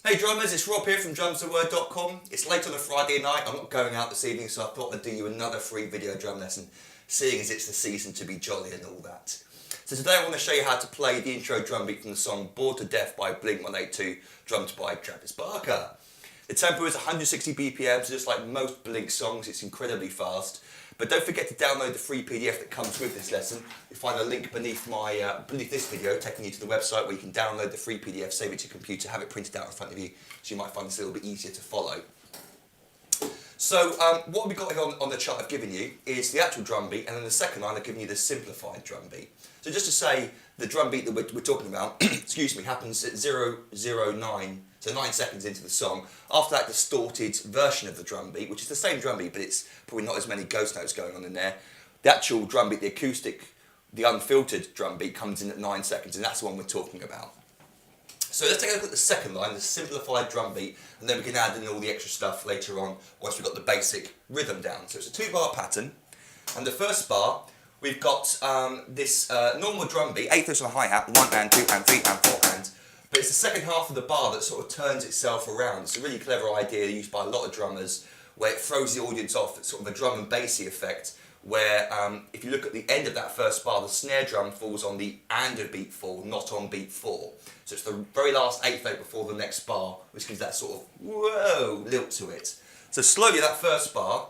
Hey drummers, it's Rob here from drumstheword.com. It's late on a Friday night, I'm not going out this evening, so I thought I'd do you another free video drum lesson, seeing as it's the season to be jolly and all that. So today I want to show you how to play the intro drum beat from the song Bored to Death by Blink-182, drummed by Travis Barker. The tempo is 160 BPM, so just like most Blink songs, it's incredibly fast. But don't forget to download the free PDF that comes with this lesson. You'll find a link beneath this video taking you to the website where you can download the free PDF, save it to your computer, have it printed out in front of you, so you might find this a little bit easier to follow. So what we've got here on the chart I've given you is the actual drum beat, and then the second line I've given you the simplified drum beat. So just to say, the drum beat that we're talking about, excuse me, happens at 009, so 9 seconds into the song. After that distorted version of the drum beat, which is the same drum beat, but it's probably not as many ghost notes going on in there. The actual drum beat, the acoustic, the unfiltered drum beat comes in at 9 seconds, and that's the one we're talking about. So let's take a look at the second line, the simplified drum beat, and then we can add in all the extra stuff later on once we've got the basic rhythm down. So it's a 2-bar pattern, and the first bar, we've got this normal drum beat, 8th notes on the hi-hat, 1 and 2 and 3 and 4 and, but it's the second half of the bar that sort of turns itself around. It's a really clever idea used by a lot of drummers where it throws the audience off. It's sort of a drum and bassy effect where if you look at the end of that first bar, the snare drum falls on the and of beat 4, not on beat 4. So it's the very last 8th note before the next bar, which gives that sort of whoa lilt to it. So slowly that first bar,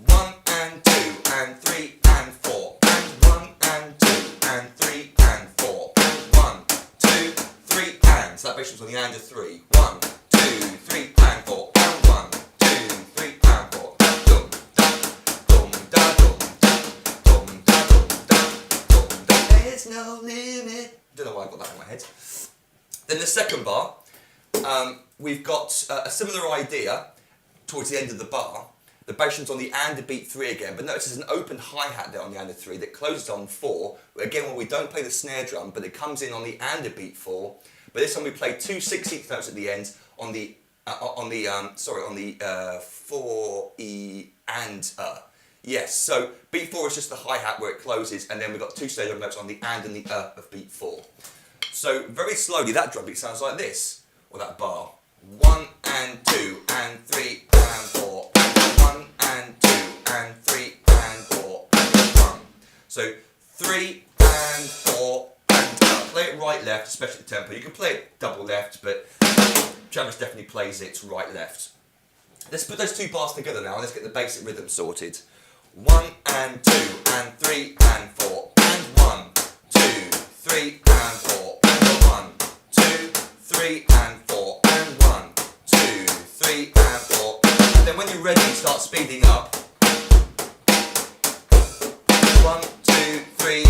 1 and 2 and 3 and 4, and 1 and 2 and 3 and 4, and 1, 2, 3 and. So that basically was on the and of 3. 1, 2, 3 and 4, and 1, 2, 3 and 4. Dum dum dum da dum dum da dum dum dum. There's no limit. Don't know why I got that in my head. Then the second bar, we've got a similar idea towards the end of the bar. The bass on the and of beat 3 again, but notice there's an open hi-hat there on the and of 3 that closes on 4. Again, well, we don't play the snare drum, but it comes in on the and of beat 4. But this time we play 2 16th notes at the end on the 4 E and Yes, so beat 4 is just the hi-hat where it closes, and then we've got 2 snare drum notes on the and the of beat 4. So very slowly that drum beat sounds like this, or that bar. 1 and 2 and 3 and 4, and 1 and 2 and 3 and 4, and 1. So 3 and 4 and play it right left, especially the tempo. You can play it double left, but Travis definitely plays it right left. Let's put those 2 bars together now and let's get the basic rhythm sorted. 1 and 2 and 3 and 4, and 1, 2, 3 and 4, and 1, 2, 3 and 4, and 1, 2, 3 and 4. And then when you're ready, start speeding up. 1, 2, 3.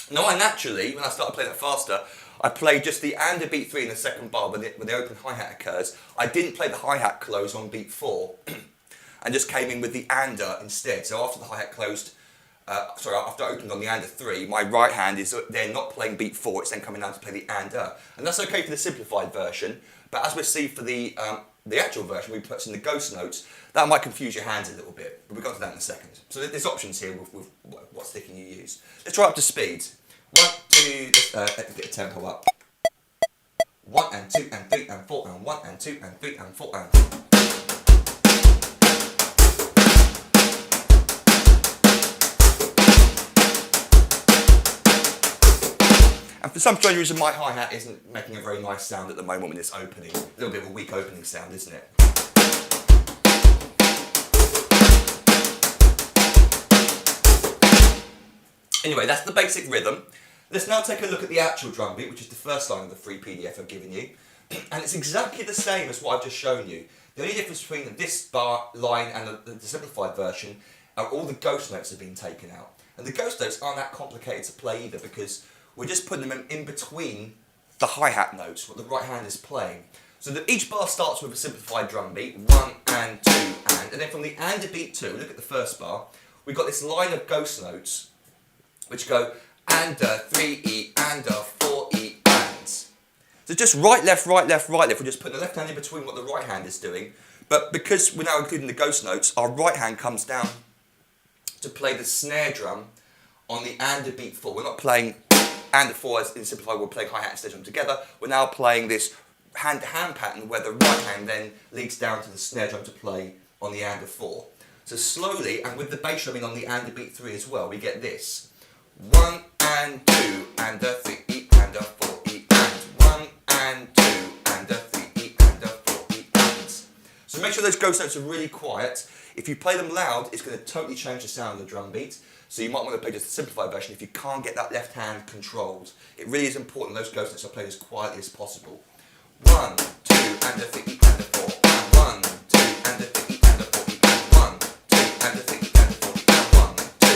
Now I naturally, when I started playing it faster, I played just the and of beat 3 in the second bar when the open hi-hat occurs. I didn't play the hi-hat close on beat 4 and just came in with the and-er instead. So after the hi-hat closed, after I opened on the and of 3, my right hand is then not playing beat 4, it's then coming down to play the and-er. And that's okay for the simplified version, but as we'll see for the actual version, we put in the ghost notes, that might confuse your hands a little bit, but we'll go to that in a second. So there's options here with what sticking you use. Let's try up to speed. 1, 2, let's get the tempo up. 1 and 2 and 3 and 4 and 1 and 2 and 3 and 4 and. And for some strange reason, my hi-hat isn't making a very nice sound at the moment when it's opening. A little bit of a weak opening sound, isn't it? Anyway, that's the basic rhythm. Let's now take a look at the actual drum beat, which is the first line of the free PDF I've given you. And it's exactly the same as what I've just shown you. The only difference between this bar line and the simplified version are all the ghost notes have been taken out. And the ghost notes aren't that complicated to play either because we're just putting them in between the hi-hat notes, what the right hand is playing. So that each bar starts with a simplified drum beat, 1 and 2 and then from the and to beat 2, look at the first bar, we've got this line of ghost notes which go and 3E and 4E and. So just right, left, right, left, right, left. We're just putting the left hand in between what the right hand is doing. But because we're now including the ghost notes, our right hand comes down to play the snare drum on the and a beat 4. We're not playing and a 4 as in simplified, we're playing hi-hat and snare drum together. We're now playing this hand-to-hand pattern where the right hand then leads down to the snare drum to play on the and a 4. So slowly, and with the bass drumming on the and a beat 3 as well, we get this. 1 and 2 and a 3 and a 4 and 1 and 2 and a 3 and a 4 and. So make sure those ghost notes are really quiet. If you play them loud, it's going to totally change the sound of the drum beat. So you might want to play just the simplified version if you can't get that left hand controlled. It really is important those ghost notes are played as quietly as possible. 1, 2 and a 3 and a 4 and 1, 2 and a 3 and a 4 and 1, 2 and a 3 and a 4 and 1, 2.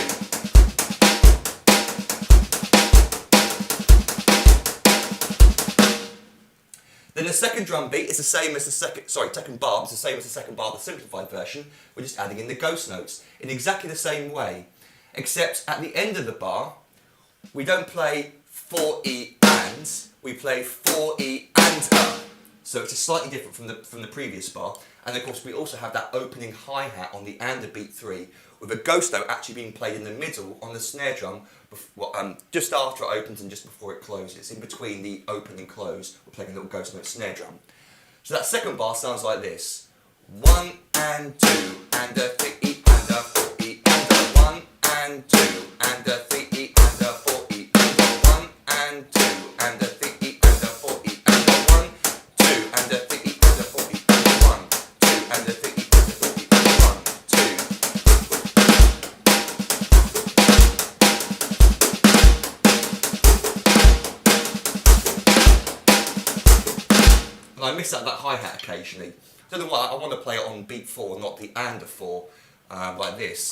Then the second drum beat is the same as the second bar, it's the same as the second bar of the simplified version. We're just adding in the ghost notes in exactly the same way, except at the end of the bar, we don't play 4E and, we play 4E and a. So it's slightly different from the previous bar. And of course we also have that opening hi-hat on the and a beat 3 with a ghost note actually being played in the middle on the snare drum just after it opens and just before it closes. In between the open and close, we're playing a little ghost note snare drum. So that second bar sounds like this. 1 and 2 and a 3 and a 4 and a 1 and 2 and a 3 and a 4 and a 1 and 2 and a 3 and a 4 and a 1, 2 and a 3 and a 4 and a 1, 2 and a 3 and a 4 and a 1, 2. And I miss out that hi-hat occasionally. I don't know why, I want to play it on beat 4, not the and a 4, like this.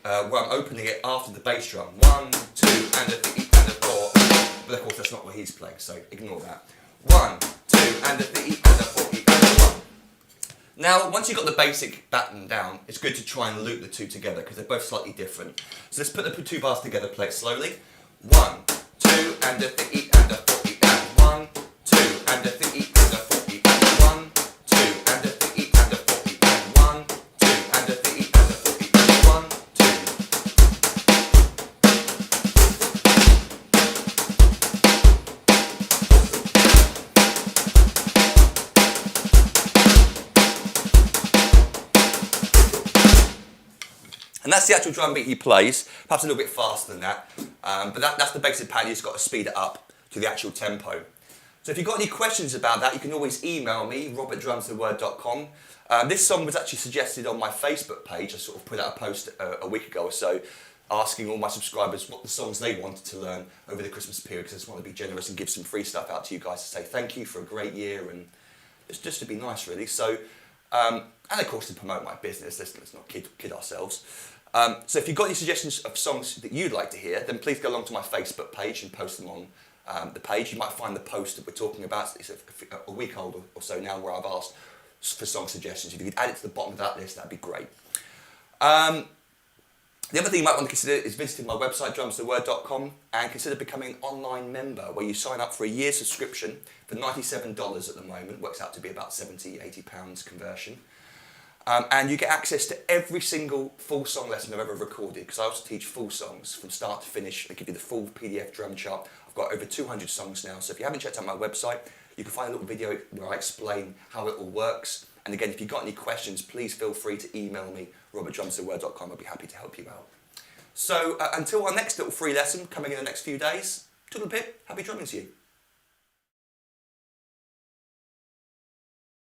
Where I'm opening it after the bass drum. 1, 2, and a 3 and a 4. But of course that's not what he's playing, so ignore that. 1, 2, and a 3 and a 4 and a 1. Now, once you've got the basic pattern down, it's good to try and loop the two together because they're both slightly different. So let's put the two bars together, play it slowly. 1, 2, and a 3 and a 4 and 1, 2, and a 3 and a 4 and 1, 2, and a 3 and a 4 and 1, 2, and a 3 and a 4 and 1, 2. And that's the actual drum beat he plays, perhaps a little bit faster than that, but that's the basic pattern. You've just got to speed it up to the actual tempo. So if you've got any questions about that, you can always email me, robert@drumstheword.com. This song was actually suggested on my Facebook page. I sort of put out a post a week ago or so, asking all my subscribers what the songs they wanted to learn over the Christmas period, because I just want to be generous and give some free stuff out to you guys to say thank you for a great year, and it's just to be nice really. So, and of course to promote my business, let's not kid ourselves. So if you've got any suggestions of songs that you'd like to hear, then please go along to my Facebook page and post them on the page. You might find the post that we're talking about, it's a week old or so now, where I've asked for song suggestions. If you could add it to the bottom of that list, that'd be great. The other thing you might want to consider is visiting my website, drumstheword.com, and consider becoming an online member, where you sign up for a year's subscription for $97 at the moment, works out to be about £70, £80 conversion. And you get access to every single full song lesson I've ever recorded, because I also teach full songs from start to finish. I give you the full PDF drum chart. I've got over 200 songs now, so if you haven't checked out my website, you can find a little video where I explain how it all works. And again, if you've got any questions, please feel free to email me, robert@drumstheword.com. I'll be happy to help you out. So until our next little free lesson coming in the next few days, toodle pip, happy drumming to you.